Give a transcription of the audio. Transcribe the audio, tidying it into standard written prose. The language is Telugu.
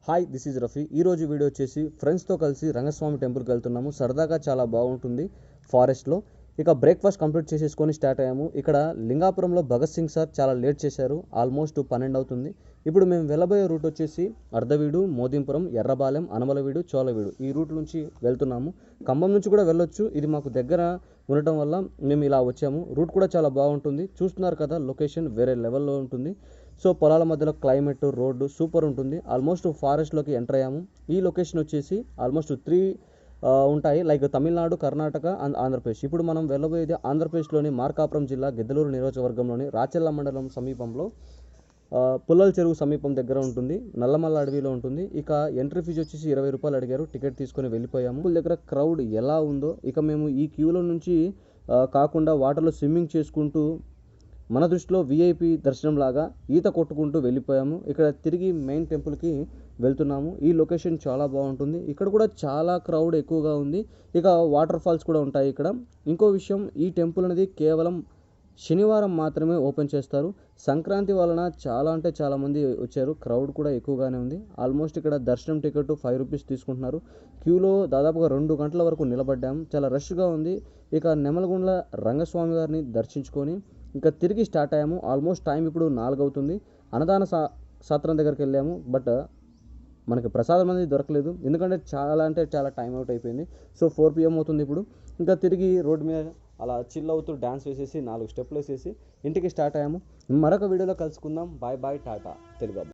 Hi this is Rafi. ఈరోజు వీడియో వచ్చేసి ఫ్రెండ్స్తో కలిసి రంగస్వామి టెంపుల్కి వెళ్తున్నాము. సరదాగా చాలా బాగుంటుంది ఫారెస్ట్లో. ఇక బ్రేక్ఫాస్ట్ కంప్లీట్ చేసేసుకొని స్టార్ట్ అయ్యాము. ఇక్కడ లింగాపురంలో భగత్ సింగ్ సార్ చాలా లేట్ చేశారు, ఆల్మోస్ట్ 12 అవుతుంది. ఇప్పుడు మేము వెళ్ళబోయే రూట్ వచ్చేసి అర్ధవీడు, మోదీంపురం, ఎర్రబాలెం, అనమలవీడు, చోళవీడు ఈ రూట్ నుంచి వెళ్తున్నాము. ఖమ్మం నుంచి కూడా వెళ్ళొచ్చు, ఇది మాకు దగ్గర ఉండటం వల్ల మేము ఇలా వచ్చాము. రూట్ కూడా చాలా బాగుంటుంది, చూస్తున్నారు కదా, లొకేషన్ వేరే లెవెల్లో ఉంటుంది. సో పొలాల మధ్యలో క్లైమేట్, రోడ్డు సూపర్ ఉంటుంది. ఆల్మోస్ట్ ఫారెస్ట్లోకి ఎంటర్ అయ్యాము. ఈ లొకేషన్ వచ్చేసి ఆల్మోస్ట్ 3 ఉంటాయి, లైక్ తమిళనాడు, కర్ణాటక అండ్ ఆంధ్రప్రదేశ్. ఇప్పుడు మనం వెళ్ళబోయేది ఆంధ్రప్రదేశ్లోని మార్కాపురం జిల్లా గిద్దలూరు నియోజకవర్గంలోని రాచెల్ల మండలం సమీపంలో పుల్లల చెరువు సమీపం దగ్గర ఉంటుంది. నల్లమల్ల అడవిలో ఉంటుంది. ఇక ఎంట్రీ ఫీజు వచ్చేసి 20 రూపాయలు అడిగారు. టికెట్ తీసుకొని వెళ్ళిపోయాము. దగ్గర క్రౌడ్ ఎలా ఉందో, ఇక మేము ఈ క్యూలో నుంచి కాకుండా వాటర్లో స్విమ్మింగ్ చేసుకుంటూ మన దృష్టిలో విఐపి దర్శనం లాగా ఈత కొట్టుకుంటూ వెళ్ళిపోయాము. ఇక్కడ తిరిగి మెయిన్ టెంపుల్కి వెళ్తున్నాము. ఈ లొకేషన్ చాలా బాగుంటుంది. ఇక్కడ కూడా చాలా క్రౌడ్ ఎక్కువగా ఉంది. ఇక వాటర్ ఫాల్స్ కూడా ఉంటాయి ఇక్కడ. ఇంకో విషయం, ఈ టెంపుల్ అనేది కేవలం శనివారం మాత్రమే ఓపెన్ చేస్తారు. సంక్రాంతి వలన చాలా అంటే చాలామంది వచ్చారు, క్రౌడ్ కూడా ఎక్కువగానే ఉంది. ఆల్మోస్ట్ ఇక్కడ దర్శనం టికెట్ 5 రూపీస్ తీసుకుంటున్నారు. క్యూలో దాదాపుగా 2 గంటల వరకు నిలబడ్డాము, చాలా రష్గా ఉంది. ఇక నెమలగుండ్ల రంగస్వామి గారిని దర్శించుకొని ఇంకా తిరిగి స్టార్ట్ అయ్యాము. ఆల్మోస్ట్ టైం ఇప్పుడు 4 అవుతుంది. అన్నదాన సత్రం దగ్గరికి వెళ్ళాము, బట్ మనకి ప్రసాదం అనేది దొరకలేదు, ఎందుకంటే చాలా టైం అవుట్ అయిపోయింది. సో 4 PM అవుతుంది ఇప్పుడు. ఇంకా తిరిగి రోడ్డు మీద అలా చిల్ అవుతూ డ్యాన్స్ వేసేసి 4 స్టెప్లు వేసేసి ఇంటికి స్టార్ట్ అయ్యాము. మరొక వీడియోలో కలుసుకుందాం. Bye bye, tata Telugu.